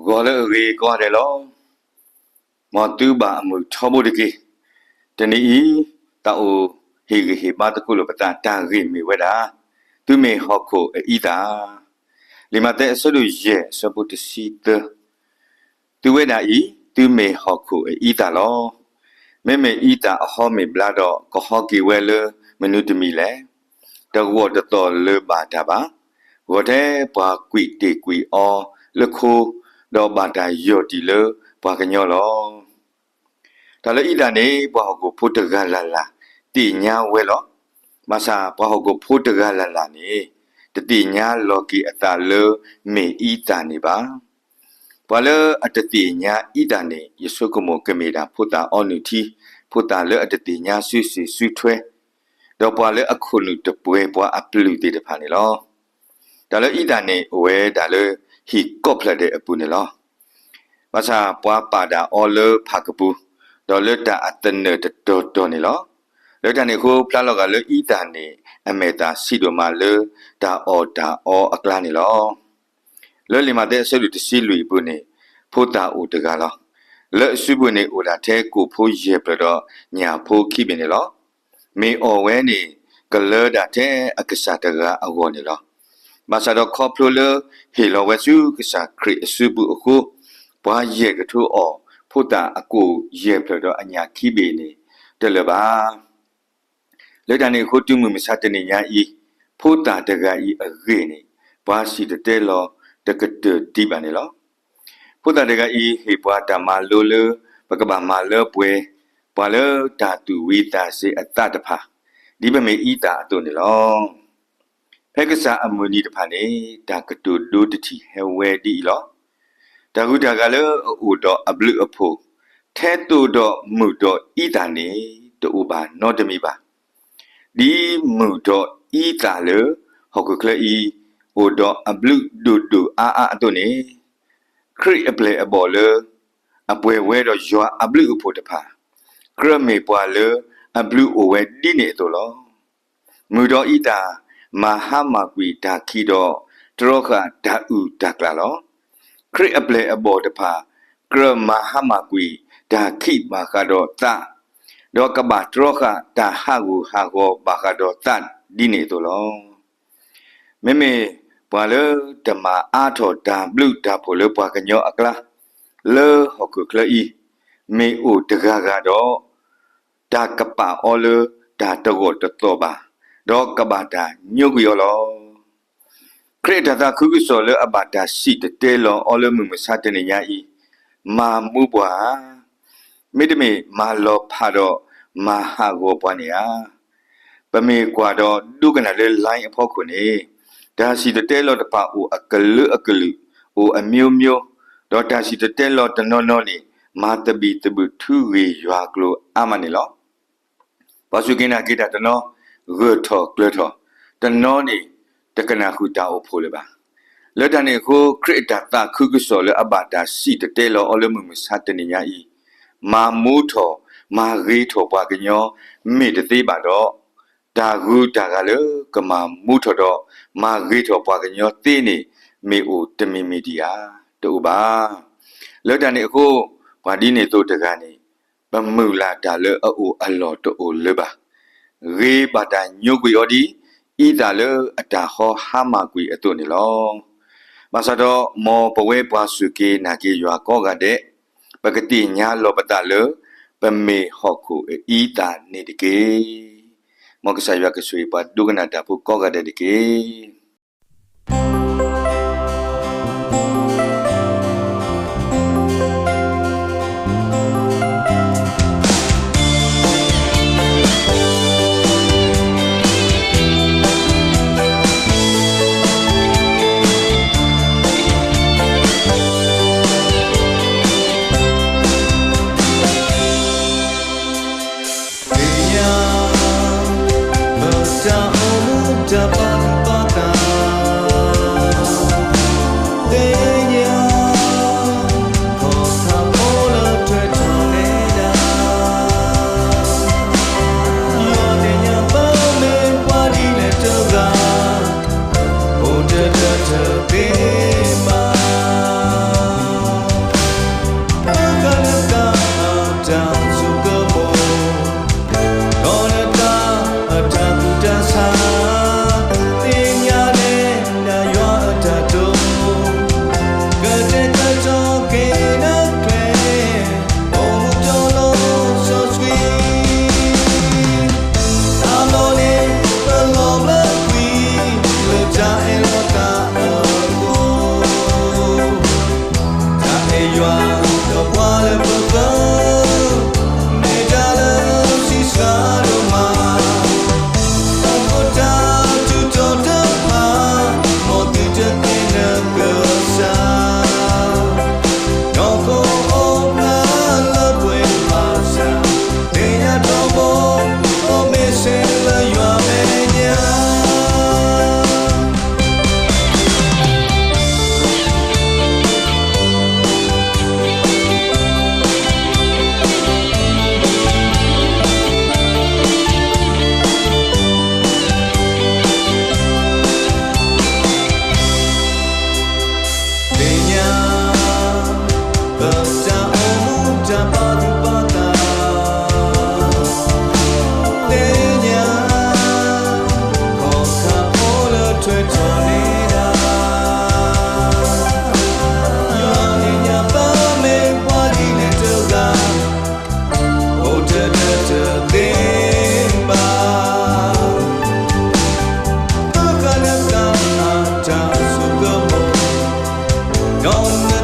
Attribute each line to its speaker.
Speaker 1: Gola re go de lo mo tu ba mu thobo de ki tani I ta o he ba ta ko lo pata ta ri mi we da tu me ho ko I da li ma te so lu ye so bu de si de tu we da I tu me ho ko I da lo me I da ho me bla do ko ho ki we le menu de mi le da wo de to le ba da ba wo de ba kwi te kwi o le ko do ba da yo di le ba ka nyo loဒါလည်းဣဒာနေဘာကိုဖို့တကလာလာတိညာဝဲလောမဆာဘာကိုဖို့တကလာလာနေတတိညာလောကီအတလမေဣဒာနေပါဘာလအတတိညာဣဒာနေယေဆုကမောကမေတာဖို့တာအောနုတီဖို့တာလအတတိညာဆွဆွဆွထွဲတော့ဘာလအခုနုတပွဲပွားအပလူတေတဖာနေလောဒါလည်းဣဒာနေဝဲဒါလည်းဟီကော့ဖလက်တဲ့အပူနေလောမဆာပွားပါတာအော်လဖာကပူဒေါ်လတာအတနတတော်နေလောလောတနေကိုဖလာလောကလေဤတာနေအမေတာစီဒိုမာလေဒါအော်အကလာနေလောလောလီမာတဲ့ဆဲလူတစီလူပုနေဖိုတာအိုတကလောလဲစုပုနေအိုတာထဲကိုဖိုးရေပြတော့ညာဖိုးခိပင်နေလောမေအော်ဝဲနေကလောတာထဲအကစားတကအဝေါ်နေလောမဆာတော့ခေါပလိုလေဟီလောဝဲစုကစားခရစ်စုပုအခုဘွားရေကထူအော်ဖို့တာအကိုရေပြတော့အညာခိပေနေတယ်လပါလက်တန်နေခိုတူမှုမစတဲ့နေညာဤဖို့တာတကဤအခေနေဘာစီတဲ့လောတကတဒီပါနေလောဖို့တာတကဤဟေပွားတမလိုလပကဘာမလောပွဲဘာလတာတူဝိတာစေအတတဖာဒီပမေဤတာအတုနေလောဖက်ကစားအမွနီတဖာနေတာကတူဒိုတတိဟဲဝဲဒီလောဒါကုဒါကလည်းအိုတော့အဘလူအဖို့ထဲတူတော့မှုတော့ဤတာနေတူပါနော်တမီပါဒီမှုတော့ဤတာလေဟောကကလေးအိုတော့အဘလူဒူအာအတုနေခရစ်အပလေအဘောလေအပွဲဝဲတော့ရွာအဘလူအဖို့တဖာဂရမေပွာလေအဘလူအိုဝဲဒီနေတော့လောမှုတော့ဤတာမဟာမကွီဒါခီတော့တရောခဒါဥဒါကလာလောခရစ်အပလေအဘောတဖာဂရမဟာမကွီဒါခိဘာကတော့တာဒေါကဘာတရောခတာဟာဂူဟာဂောဘာကတော့တန်ဒီနေတော့လောမေဘာလေဓမ္မအားထောဒါဘလူဒါဖိုလေပွားကညောအကလာလေဟောကကလီမေအိုတဂါကတော့ဒါကပအောလေဒါတကောတတော်ပါဒေါကဘာဒါညုတ်ရောလောခရစ်တာခုကုဆိုလေအဘတာစီတဲလောအော်လမှုမစတဲ့နေညာဤမာမှုပွားမိတမေမာလောဖာတော့မာဟာကိုပွားနေရပမေကွာတော့ဒုကနာလေလိုင်းအဖို့ခုနေဒါစီတဲလောတပါအိုအကလူအိုအမျိုးတော့ဒါစီတဲလောတနော်နေမာတဘီတဘထူရီရွာကလိုအမနေလောဘာစုကင်းနာကိတာတနော်ရထောကလထောတနော်နေတကနာခုတာအိုဖိုလေပါလက်တန်နေကိုခရစ်တာတာခုကုဆိုလေအဘတာစီတဲလောအလမှုမစတဲ့နေညာဤမာမူထောမာရီထောပွားကညောမိတသေးပါတော့ဒါဂူဒါကလေကမာမူထောတော့မာရီထောပွားကညောသေးနေမေအိုတမီမီဒီယာတူပါလက်တန်နေကိုဘာဒီနေတော့တကနေဘမှုလာဒါလေအိုအလောတိုလေပါရေပါတညုတ်ကွေော်ဒီဤတာလေအတာဟောဟာမကွေအတုနေလောမဆတော့မောပဝဲပွားစုကေနာကေရွာကောကတဲ့ပကတိညာလောပတလေပမေဟောခုဤတာနေတကေမောကဆာရွာကဆွေပါဒုကနာတာဖုကောကတဲ့တကေ
Speaker 2: Bata omu dapat bata องเง